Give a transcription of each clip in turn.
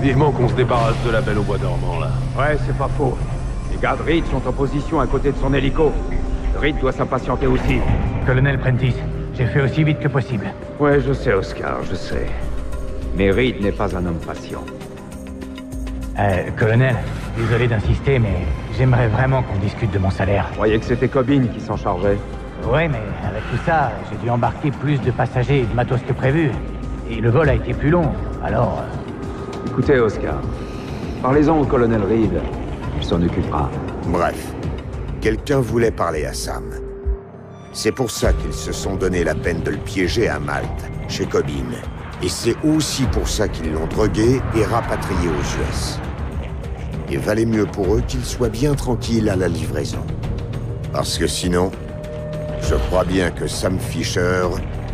Vivement qu'on se débarrasse de la belle au bois dormant, là. Ouais, c'est pas faux. Les gardes Reed sont en position à côté de son hélico. Reed doit s'impatienter aussi. Colonel Prentice, j'ai fait aussi vite que possible. Ouais, je sais, Oscar, je sais. Mais Reed n'est pas un homme patient. Colonel, désolé d'insister, mais j'aimerais vraiment qu'on discute de mon salaire. Je croyais que c'était Cobbin qui s'en chargeait. Ouais, mais avec tout ça, j'ai dû embarquer plus de passagers et de matos que prévu. Et le vol a été plus long, alors... Écoutez, Oscar, parlez-en au colonel Reed. Il s'en occupera. Bref, quelqu'un voulait parler à Sam. C'est pour ça qu'ils se sont donné la peine de le piéger à Malte, chez Cobbin. Et c'est aussi pour ça qu'ils l'ont drogué et rapatrié aux US. Il valait mieux pour eux qu'il soit bien tranquille à la livraison. Parce que sinon, je crois bien que Sam Fisher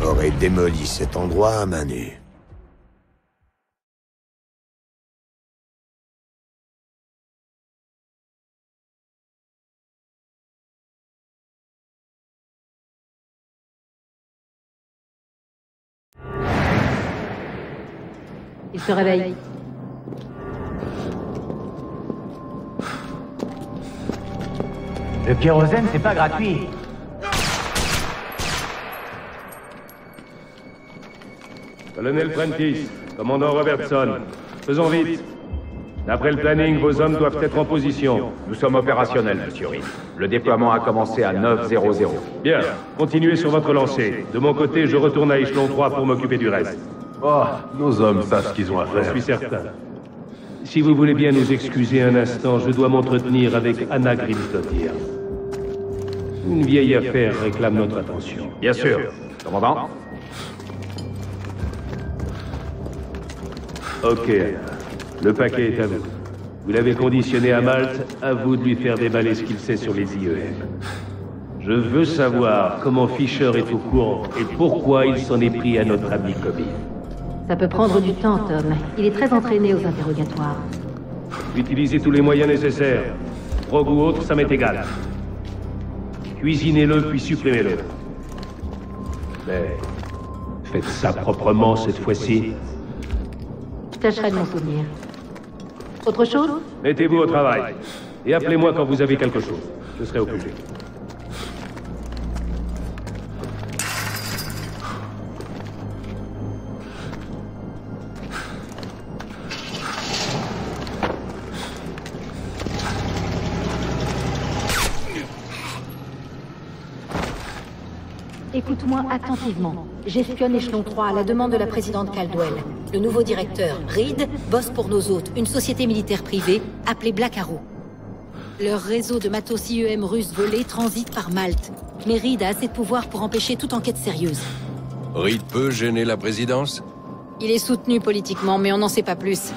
aurait démoli cet endroit à main nue. Il se réveille. Le kérosène, c'est pas gratuit. Colonel Prentice, commandant Robertson, faisons vite. D'après le planning, vos hommes doivent être en position. Nous sommes opérationnels, monsieur Reed. Le déploiement a commencé à 9:00. Bien, continuez sur votre lancée. De mon côté, je retourne à échelon 3 pour m'occuper du reste. Oh, nos hommes savent ce qu'ils ont à J'en faire. suis certain. Si vous voulez bien nous excuser un instant, je dois m'entretenir avec Anna Grimsdottir. Une vieille affaire réclame notre attention. Bien sûr. Commandant? Ok, Anna. Le paquet est à vous. Vous l'avez conditionné à Malte, à vous de lui faire déballer ce qu'il sait sur les IEM. Je veux savoir comment Fisher est au courant et pourquoi il s'en est pris à notre ami Cobbin. Ça peut prendre du temps, Tom. Il est très entraîné aux interrogatoires. Utilisez tous les moyens nécessaires. Drogue ou autre, ça m'est égal. Cuisinez-le, puis supprimez-le. Mais faites ça proprement cette fois-ci. Je tâcherai de m'en souvenir. Autre chose? Mettez-vous au travail. Et appelez-moi quand vous avez quelque chose. Je serai au plus vite. Écoute-moi attentivement. J'espionne échelon 3 à la demande de la présidente Caldwell. Le nouveau directeur, Reed, bosse pour nos hôtes, une société militaire privée appelée Black Arrow. Leur réseau de matos IEM russes volés transite par Malte. Mais Reed a assez de pouvoir pour empêcher toute enquête sérieuse. Reed peut gêner la présidence? Il est soutenu politiquement, mais on n'en sait pas plus.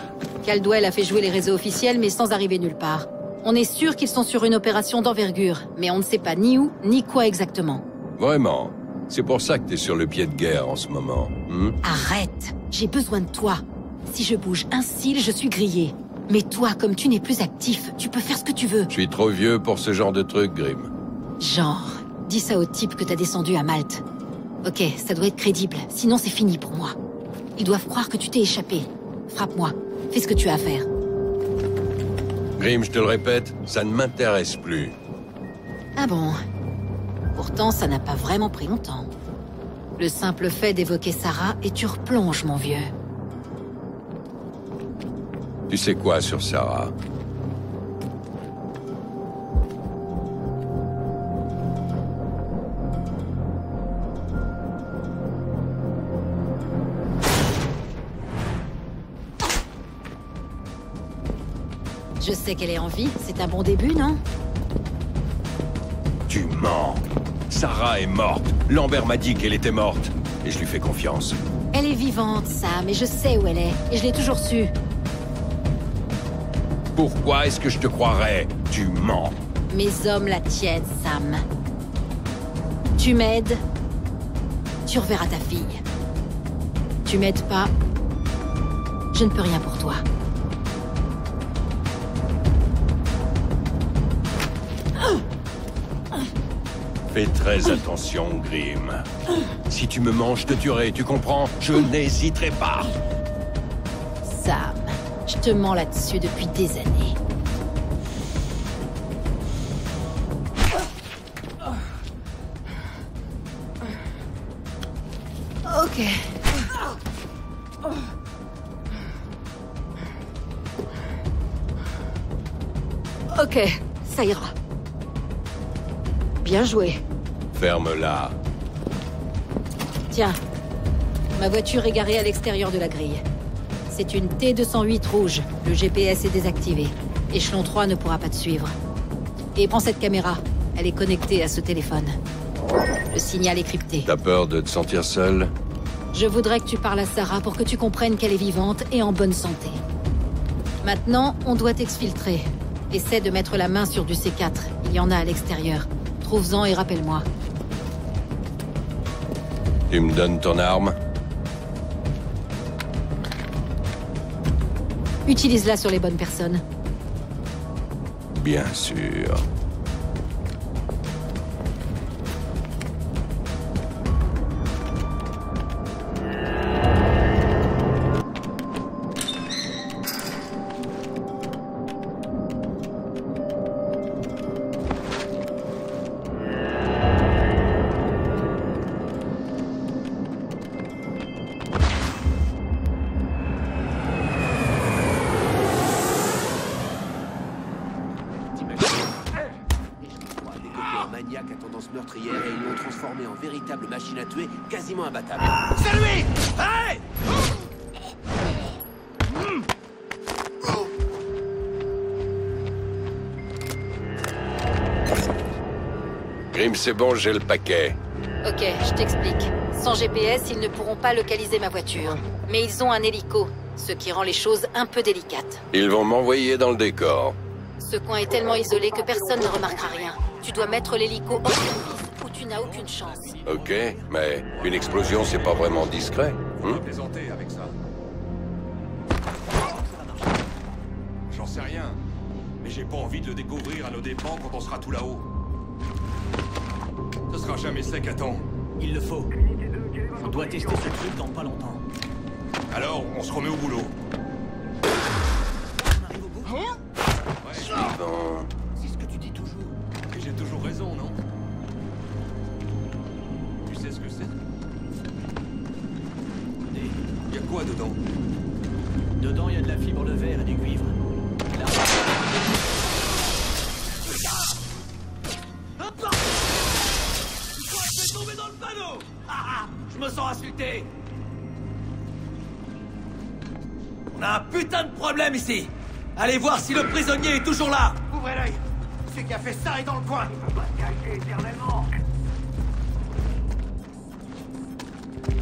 Caldwell a fait jouer les réseaux officiels, mais sans arriver nulle part. On est sûr qu'ils sont sur une opération d'envergure, mais on ne sait pas ni où, ni quoi exactement. Vraiment? C'est pour ça que t'es sur le pied de guerre en ce moment. Arrête! J'ai besoin de toi. Si je bouge un cil, je suis grillé. Mais toi, comme tu n'es plus actif, tu peux faire ce que tu veux. Je suis trop vieux pour ce genre de truc, Grim. Genre, dis ça au type que t'as descendu à Malte. Ok, ça doit être crédible, sinon c'est fini pour moi. Ils doivent croire que tu t'es échappé. Frappe-moi, fais ce que tu as à faire. Grim, je te le répète, ça ne m'intéresse plus. Ah bon? Pourtant, ça n'a pas vraiment pris longtemps. Le simple fait d'évoquer Sarah et tu replonges, mon vieux. Tu sais quoi sur Sarah? Je sais qu'elle est en vie, c'est un bon début, non? Tu mens. Sarah est morte. Lambert m'a dit qu'elle était morte. Et je lui fais confiance. Elle est vivante, Sam, et je sais où elle est. Et je l'ai toujours su. Pourquoi est-ce que je te croirais? Tu mens. Mes hommes la tiennent, Sam. Tu m'aides, tu reverras ta fille. Tu m'aides pas, je ne peux rien pour toi. Fais très attention, Grim. Si tu me manges, je te tuerai, tu comprends? Je n'hésiterai pas. Sam, Je te mens là-dessus depuis des années. Ok. Ok, ça ira. Bien joué. Ferme-la. Tiens, ma voiture est garée à l'extérieur de la grille. C'est une T-208 rouge. Le GPS est désactivé. Échelon 3 ne pourra pas te suivre. Et prends cette caméra. Elle est connectée à ce téléphone. Le signal est crypté. T'as peur de te sentir seul? Je voudrais que tu parles à Sarah pour que tu comprennes qu'elle est vivante et en bonne santé. Maintenant, on doit t'exfiltrer. Essaie de mettre la main sur du C4. Il y en a à l'extérieur. Trouve-en et rappelle-moi. Tu me donnes ton arme? Utilise-la sur les bonnes personnes. Bien sûr. Maniaque à tendance meurtrière et ils l'ont transformé en véritable machine à tuer, quasiment imbattable. C'est lui! Hey! Grim, c'est bon, j'ai le paquet. Ok, je t'explique. Sans GPS, ils ne pourront pas localiser ma voiture. Mais ils ont un hélico, ce qui rend les choses un peu délicates. Ils vont m'envoyer dans le décor. Ce coin est tellement isolé que personne ne remarquera rien. Tu dois mettre l'hélico hors service, ou tu n'as aucune chance. Ok, mais une explosion, c'est pas vraiment discret. Plaisanter avec ça. J'en sais rien. Mais j'ai pas envie de le découvrir à nos dépens quand on sera tout là-haut. Ce sera jamais sec à temps. Il le faut. On doit tester ce truc dans pas longtemps. Alors, on se remet au boulot. Suivant. C'est ce que tu dis toujours. Et j'ai toujours raison, non? Tu sais ce que c'est? Y a quoi dedans? Dedans, il y a de la fibre de verre et du cuivre. Là... Je vais tomber dans le panneau! Je me sens insulté! On a un putain de problème ici! Allez voir si le prisonnier est toujours là! Ouvrez l'œil! Celui qui a fait ça est dans le coin! Il peut pas se cacher éternellement!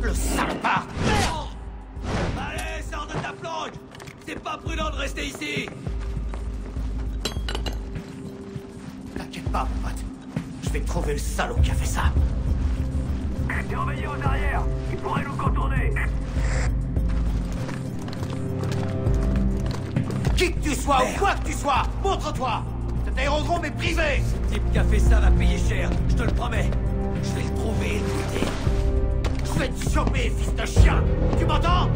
Le salopard! Allez, sors de ta planque! C'est pas prudent de rester ici! T'inquiète pas, mon pote. Je vais trouver le salaud qui a fait ça. Surveillez aux arrières! Il pourrait nous contourner! Qui que tu sois ou quoi que tu sois, montre-toi! Cet aérodrome est privé! Ce type qui a fait ça va payer cher, je te le promets! Je vais le trouver et le buter! Je vais te choper, fils de chien! Tu m'entends?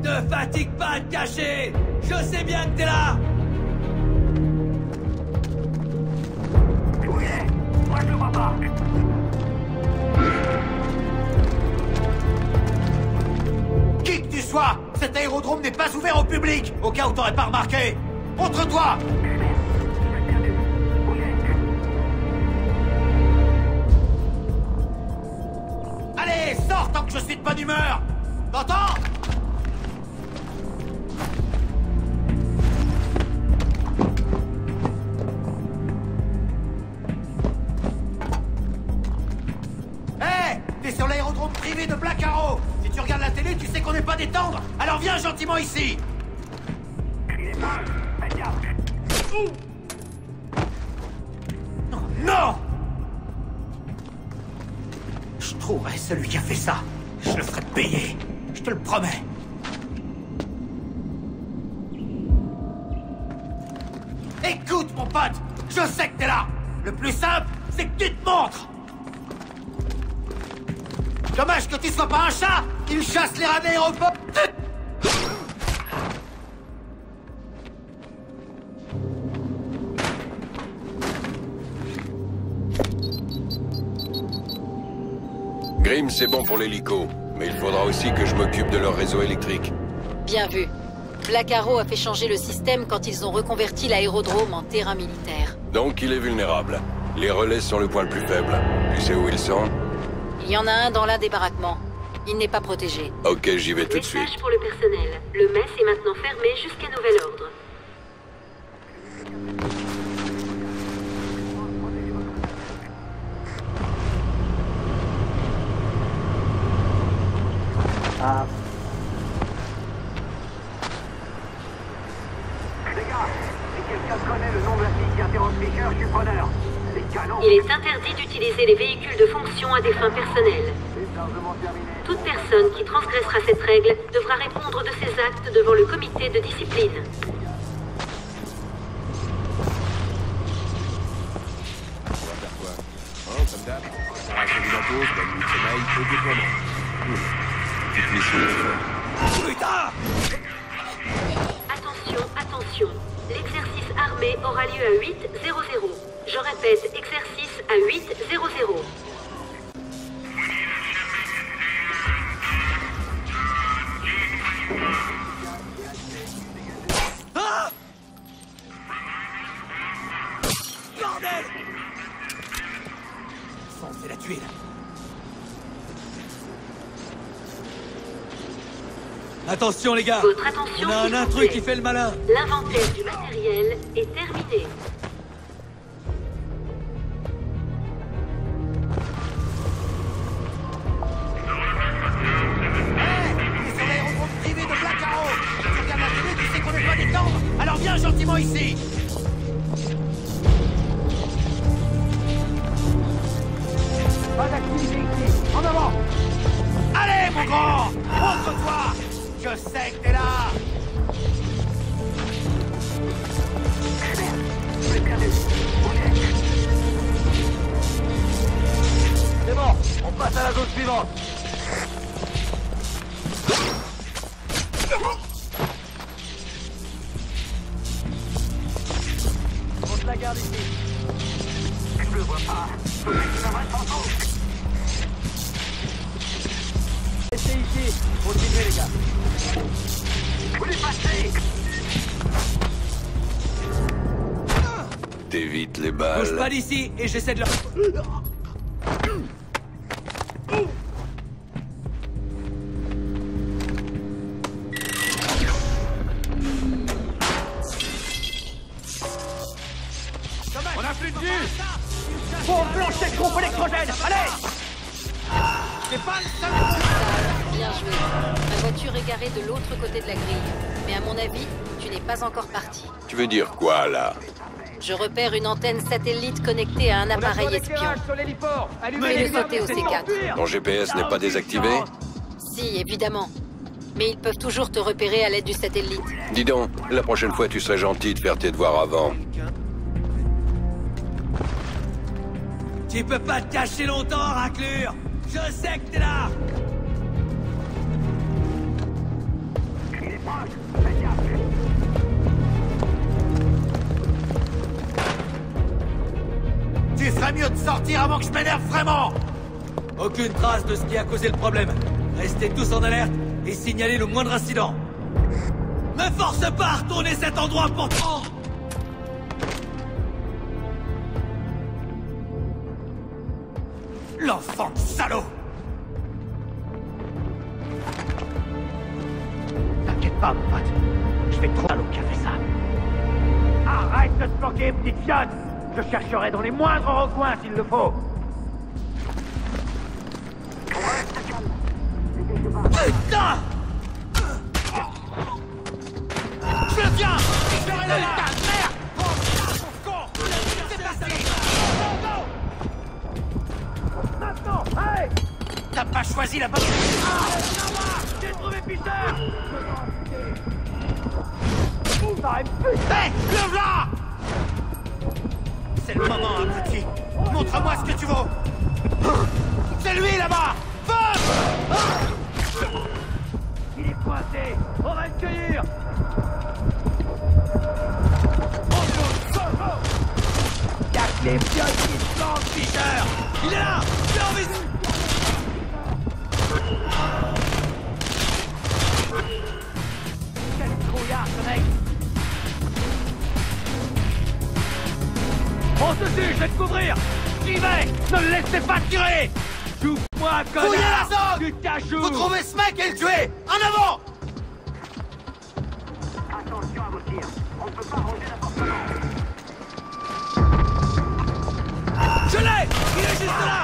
Ne fatigue pas de cacher! Je sais bien que t'es là! Où il est? Moi je le vois pas! Qui que tu sois, cet aérodrome n'est pas ouvert au public, au cas où t'aurais pas remarqué. Montre-toi! Allez, sors tant que je suis de bonne humeur! T'entends? Hé! T'es sur l'aérodrome privé de Black Arrow! Si tu regardes la télé, tu sais qu'on n'est pas des tendres! Alors viens gentiment ici! Non! Je trouverai celui qui a fait ça. Je le ferai payer. Je te le promets. Écoute, mon pote! Je sais que t'es là. Le plus simple, c'est que tu te montres. Dommage que tu sois pas un chat. Il chasse les rats d'aéroport. Grim, c'est bon pour l'hélico, mais il faudra aussi que je m'occupe de leur réseau électrique. Bien vu. Black Arrow a fait changer le système quand ils ont reconverti l'aérodrome en terrain militaire. Donc il est vulnérable. Les relais sont le point le plus faible. Tu sais où ils sont? Il y en a un dans l'un des baraquements. Il n'est pas protégé. Ok, j'y vais tout de suite. Message pour le personnel. Le mess est maintenant fermé jusqu'à nouvel ordre. Il est interdit d'utiliser les véhicules de fonction à des fins personnelles. Toute personne qui transgressera cette règle devra répondre de ses actes devant le comité de discipline. Attention, attention. L'exercice armé aura lieu à 8:00. Je répète, exercice à 8:00. Ah! Bordel! Foncez la tuile. Attention les gars! Votre attention, on a un intrus qui fait le malin! L'inventaire du matériel est terminé. Alors viens gentiment ici. Pas d'activité ici. En avant. Allez mon grand, montre-toi. Je sais que t'es là. C'est bon, on passe à la zone suivante. La garde ici. Je le vois pas. Ça va tantôt. Restez ici. Continuez les gars. Vous les passez. T'évites les balles. Bouge pas d'ici et j'essaie de leur... On a plus de vue. Faut plancher de groupe électrogène. Allez. C'est pas le seul. Bien joué. Ma voiture est garée de l'autre côté de la grille. Mais à mon avis, tu n'es pas encore parti. Tu veux dire quoi, là? Je repère une antenne satellite connectée à un appareil espion. Fais-le sauter au C4. Ton GPS n'est pas désactivé? Si, évidemment. Mais ils peuvent toujours te repérer à l'aide du satellite. Dis donc, la prochaine fois, tu serais gentil de faire tes devoirs avant. Tu peux pas te cacher longtemps, raclure. Je sais que t'es là. Tu ferais mieux de sortir avant que je m'énerve vraiment. Aucune trace de ce qui a causé le problème. Restez tous en alerte et signalez le moindre incident. Me force pas à retourner cet endroit pour... Oh. L'enfant de salaud. T'inquiète pas, mon pote. Je vais trop salaud qui a fait ça. Arrête de te planquer, petite fiotte. Je chercherai dans les moindres recoins s'il le faut. Putain! Je le tiens! Je serai là! Merde! Oh, mon con! C'est parti! Maintenant! Hey! T'as pas choisi la bonne... Ah! J'ai trouvé Peter! Hey! Le voilà! C'est le moment, abruti. Montre-moi ce que tu vaux. C'est lui, là-bas. Fonce! Il est coincé. On va le cueillir. Y'a que les pioches qui se plantent, Fisher. Il est là. J'ai envie de... Quel trouillard, ce mec. On se tue, je vais te couvrir. J'y vais. Ne le laissez pas tirer. Joue-moi, connard. Fouillez la zone. Du cachou. Faut trouver ce mec et le tuer. En avant. Attention à vos tirs. On ne peut pas ranger l'appartement. Je l'ai. Il est juste là.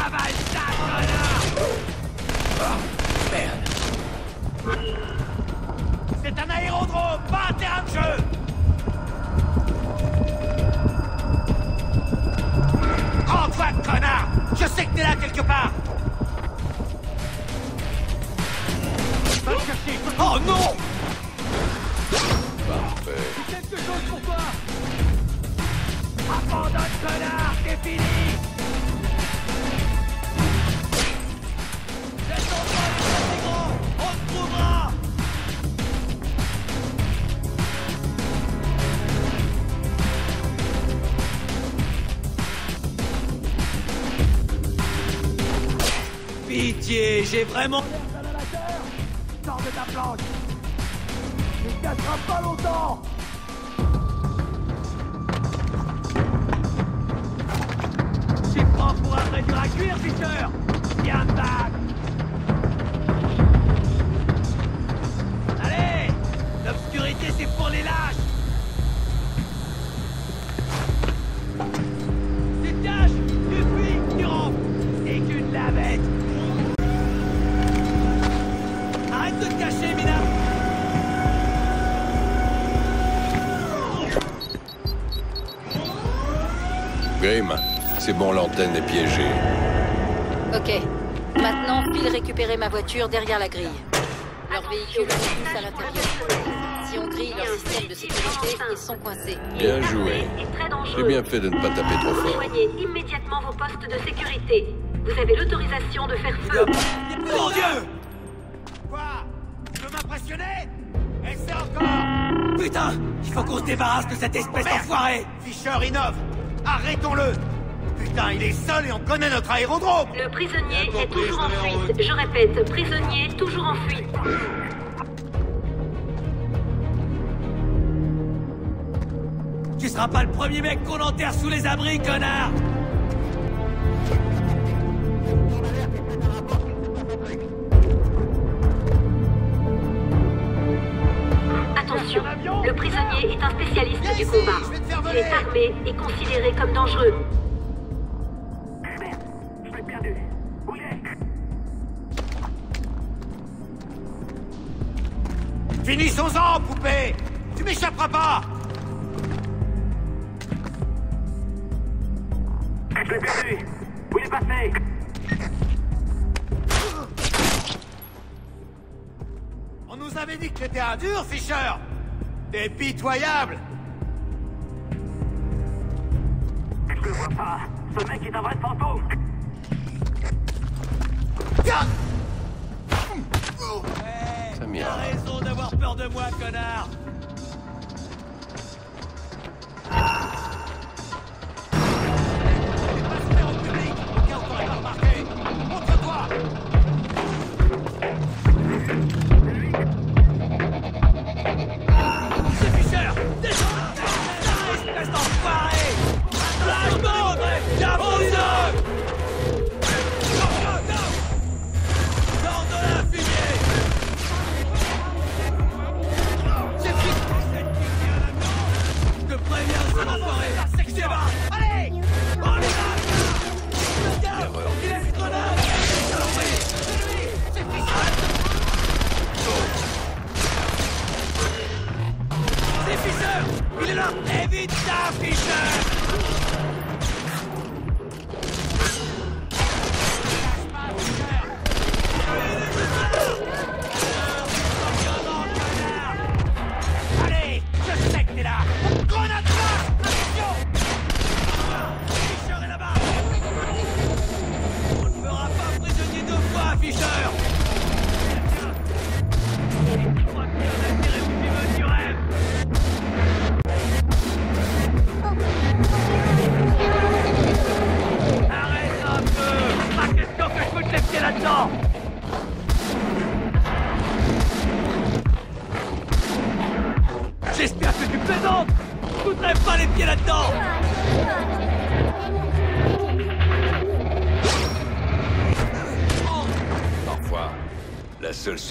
Avale ça, connard. Merde. C'est un aérodrome, pas un terrain de jeu. Rends-toi, connard. Je sais que t'es là quelque part. Va le chercher. Oh non. Parfait. Quelque chose pour toi. Abandonne, connard. C'est fini. Cet endroit est assez grand. On te trouvera. Pitié, j'ai vraiment... Sors de ta planche. Ne cassera pas longtemps. J'y prends pour un vrai dur à cuire, Fisher. Viens me battre. Allez, l'obscurité c'est pour les lâches. Tu te caches, tu fuis, tu rentres. C'est qu'une lavette. Arrête de te cacher, Mina. Grim, c'est bon, l'antenne est piégée. Ok. Maintenant, file récupérer ma voiture derrière la grille. Leur véhicule est tous à l'intérieur. Si on grille leur système de sécurité, ils sont coincés. Bien joué. J'ai bien fait de ne pas taper trop fort. Rejoignez immédiatement vos postes de sécurité. Vous avez l'autorisation de faire feu. Mon Dieu! Quoi? Tu veux m'impressionner? Essaie encore! Putain! Il faut qu'on se débarrasse de cette espèce d'enfoiré! Fisher innove! Arrêtons-le! Putain, il est seul et on connaît notre aérodrome! Le prisonnier est toujours en fuite. Je répète, prisonnier toujours en fuite. Tu seras pas le premier mec qu'on enterre sous les abris, connard! Attention, le prisonnier est un spécialiste du combat. Il est armé et considéré comme dangereux. Merde, je l'ai perdu. Où il est? Finissons-en, poupée! Tu m'échapperas pas! Je l'ai perdu. Où il est passé? On nous avait dit que t'étais un dur, Fisher! T'es pitoyable! Je le vois pas. Ce mec est un vrai fantôme. Ça m'y a. T'as raison d'avoir peur de moi, connard! T'es pas super au public! Tiens, on t'aurait pas remarqué! Montre-toi! C'est Fisher! Descends! Espèce d'enfoiré! Lâche-moi! J'abuse! Sors de là, fumier! C'est je te préviens, c'est l'enfoiré! C'est bas! Allez! On les va! Regarde! Il est grenade! C'est Fisher! C'est Fisher! Il est là! Évite ça, Fisher! Allez! Je sais que t'es là! Grenade là! Attention!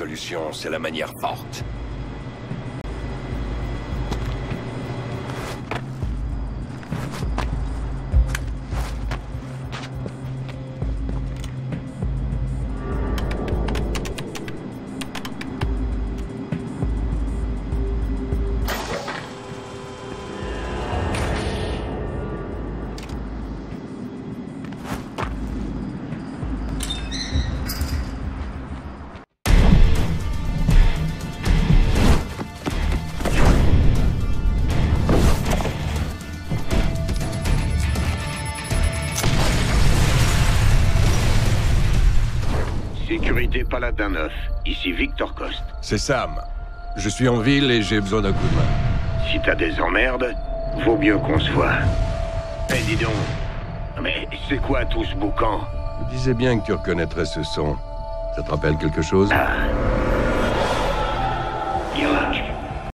solution, c'est la manière forte. Sécurité Paladin 9, ici Victor Coste. C'est Sam. Je suis en ville et j'ai besoin d'un coup de main. Si t'as des emmerdes, vaut mieux qu'on se voit. Eh, dis donc, mais c'est quoi tout ce boucan? Je disais bien que tu reconnaîtrais ce son. Ça te rappelle quelque chose? Ah,